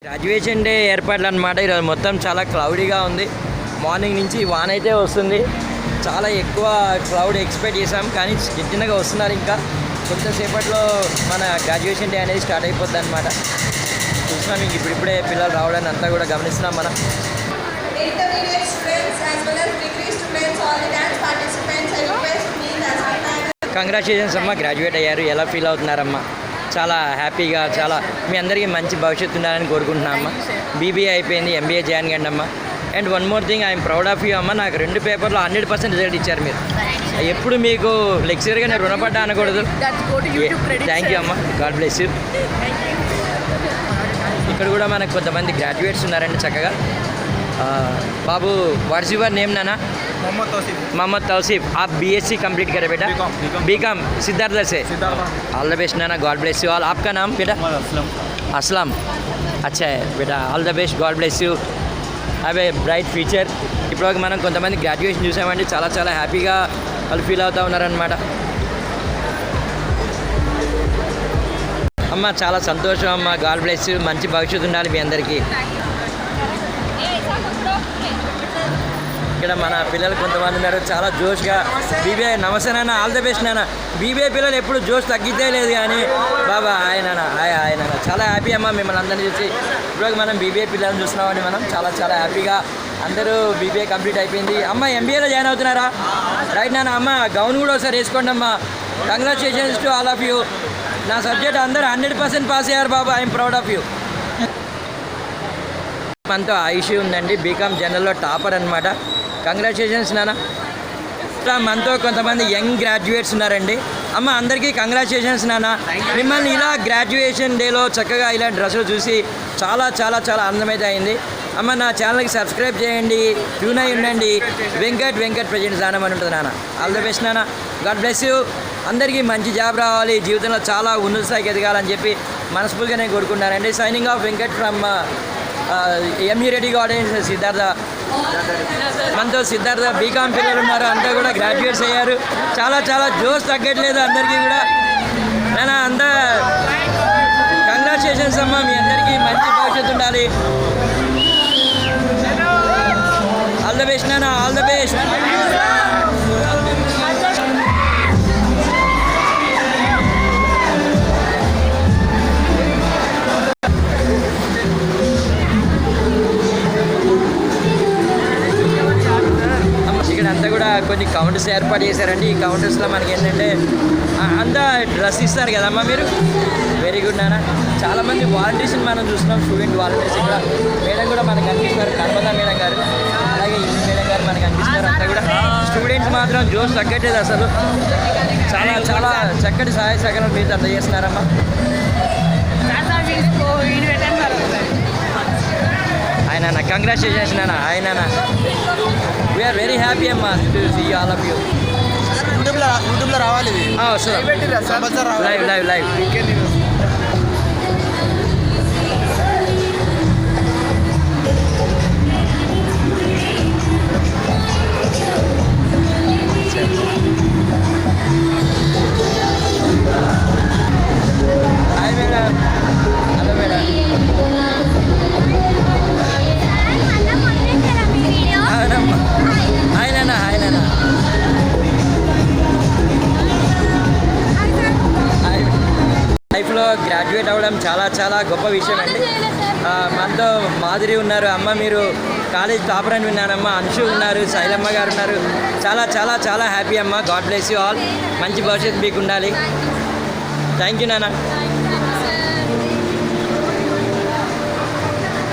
Graduation day ఏర్పాట్లు అనమాట. ఈరోజు మొత్తం చాలా క్లౌడీగా ఉంది. మార్నింగ్ నుంచి వాన అయితే వస్తుంది. చాలా ఎక్కువ క్లౌడ్ ఎక్స్పెక్ట్ చేసాం, కానీ చిన్నగా వస్తున్నారు. ఇంకా కొంతసేపట్లో మన గ్రాడ్యుయేషన్ డే అనేది స్టార్ట్ అయిపోద్ది అనమాట. చూస్తున్నాం ఇంక ఇప్పుడిప్పుడే పిల్లలు రావడానికి అంతా కూడా గమనిస్తున్నాం మనం. కంగ్రాచులేషన్స్ అమ్మ, గ్రాడ్యుయేట్ అయ్యారు. ఎలా ఫీల్ అవుతున్నారమ్మా? చాలా హ్యాపీగా, చాలా మీ అందరికీ మంచి భవిష్యత్తు ఉండాలని కోరుకుంటున్నామమ్మా. బీబీఏ అయిపోయింది, ఎంబీఏ జాయిన్ కండి అమ్మా. And one more thing, I'm proud of you అమ్మ. నాకు 2 పేపర్లో 100% రిజల్ట్ ఇచ్చారు మీరు. ఎప్పుడు మీకు లెక్చరర్గా నేను రుణపడ్డా అనకూడదు. థ్యాంక్ యూ అమ్మ, గాడ్ బ్లెస్ యూ. ఇక్కడ కూడా మనకు కొంతమంది గ్రాడ్యుయేట్స్ ఉన్నారండి చక్కగా. बाबू व्हाट्स यूर नेम नाना? मोहम्मद तौसीफ. आप बीएससी कंप्लीट करें बेटा? बीकॉम सिद्धार्थ से. All the best Nana, God bless you all. आपका नाम बेटा? असलम. अच्छा है बेटा, all the best, God bless you, have a bright future. ఇప్పుడు మనం కొంతమంది గ్రాడ్యుయేషన్ చూసామంటే చాలా చాలా హ్యాపీగా వాళ్ళు ఫీల్ అవుతూ ఉన్నారనమాట. అమ్మ చాలా సంతోషం అమ్మ, గాడ్ బ్లెస్ యూ, మంచి భవిష్యత్తు ఉండాలి మీ అందరికీ. ఇక్కడ మన పిల్లలు కొంతమంది ఉన్నారు చాలా జోష్గా. బీబీఐ నమస్తే నాన్న, ఆల్ ద బెస్ట్ నాన్న. బీబీఐ పిల్లలు ఎప్పుడు జోష్ తగ్గితే లేదు కానీ బాబా ఆయన ఆయన చాలా హ్యాపీ అమ్మ మిమ్మల్ని అందరినీ చూసి. ఇప్పుడు మనం బీబీఐ పిల్లల్ని చూస్తున్నామని మనం చాలా చాలా హ్యాపీగా. అందరూ బీబీఐ కంప్లీట్ అయిపోయింది. అమ్మ ఎంబీఏలో జాయిన్ అవుతున్నారా? రైట్ నాన్న. అమ్మ గౌన్ కూడా ఒకసారి వేసుకోండి అమ్మ. Congratulations to all of you. నా సబ్జెక్ట్ అందరూ 100% పాస్ అయ్యారు బాబా. I'm proud of you. మనతో ఆయుష్ ఉందండి, బీకామ్ జనరల్లో టాపర్ అనమాట. కంగ్రాచులేషన్స్ నాన్న. మనతో కొంతమంది యంగ్ గ్రాడ్యుయేట్స్ ఉన్నారండి. అమ్మ అందరికీ కంగ్రాచులేషన్స్ నాన్న. మిమ్మల్ని ఇలా గ్రాడ్యుయేషన్ డేలో చక్కగా ఇలా డ్రెస్సులు చూసి చాలా చాలా చాలా ఆనందమైతే అయింది. అమ్మ నా ఛానల్కి సబ్స్క్రైబ్ చేయండి, ట్యూన్ అయి ఉండండి. వెంకట్ ప్రజెంట్ జానం అని ఉంటుంది నాన్న. ఆల్ ద బెస్ట్ నాన్న, గాడ్ బ్లెస్ యూ. అందరికీ మంచి జాబ్ రావాలి, జీవితంలో చాలా ఉన్నత స్థాయికి ఎదగాలని చెప్పి మనస్ఫూర్తిగా నేను కోరుకుంటున్నానండి. Signing off Venkat from ME Reddy audience Siddharth. మనతో సిద్ధార్థ బీకామ్ పిల్లలు ఉన్నారు, అంతా కూడా గ్రాడ్యుయేట్స్ అయ్యారు. చాలా చాలా జోష్ తగ్గట్లేదు అందరికీ కూడా. నేను అంతా కంగ్రాచులేషన్స్ అమ్మ, మీ అందరికీ మంచి భవిష్యత్తు ఉండాలి. ఆల్ ద బెస్ట్ నాన్న, ఆల్ ద బెస్ట్. అంతా కూడా కొన్ని కౌంటర్స్ ఏర్పాటు చేశారండి. ఈ కౌంటర్స్లో మనకి ఏంటంటే అంతా డ్రెస్ ఇస్తారు కదమ్మా మీరు. వెరీ గుడ్ నాన్న. చాలామంది వాలంటీర్స్ని మనం చూస్తున్నాం, స్టూడెంట్ వాలంటీర్స్. ఇక్కడ మేడం కూడా మనకు అనిపిస్తున్నారు, నర్మదా మేడం గారు, అలాగే ఇంటి మేడం గారు మనకు అనిపిస్తున్నారు. అంతా కూడా స్టూడెంట్స్ మాత్రం జోష్ తగ్గట్లేదు అసలు. చాలా చాలా చక్కటి సహాయ సహకారం మీరు అందజేస్తున్నారమ్మా. ఆయన కంగ్రాచులేషన్స్ నాన్న. ఆయన వీఆర్ వెరీ హ్యాపీ అమ్మా to see all of you. యూట్యూబ్లో రావాలి, live live. Hi madam. Hello madam. లైఫ్లో గ్రాడ్యుయేట్ అవ్వడం చాలా చాలా గొప్ప విషయం అండి. మనతో మాధురి ఉన్నారు. అమ్మ మీరు కాలేజ్ టాపర్ అని విన్నానమ్మా. అంశు ఉన్నారు, శైలమ్మ గారు ఉన్నారు. చాలా చాలా చాలా హ్యాపీ అమ్మ. God bless you all. మంచి భవిష్యత్తు మీకు ఉండాలి. థ్యాంక్ యూ నాన్న.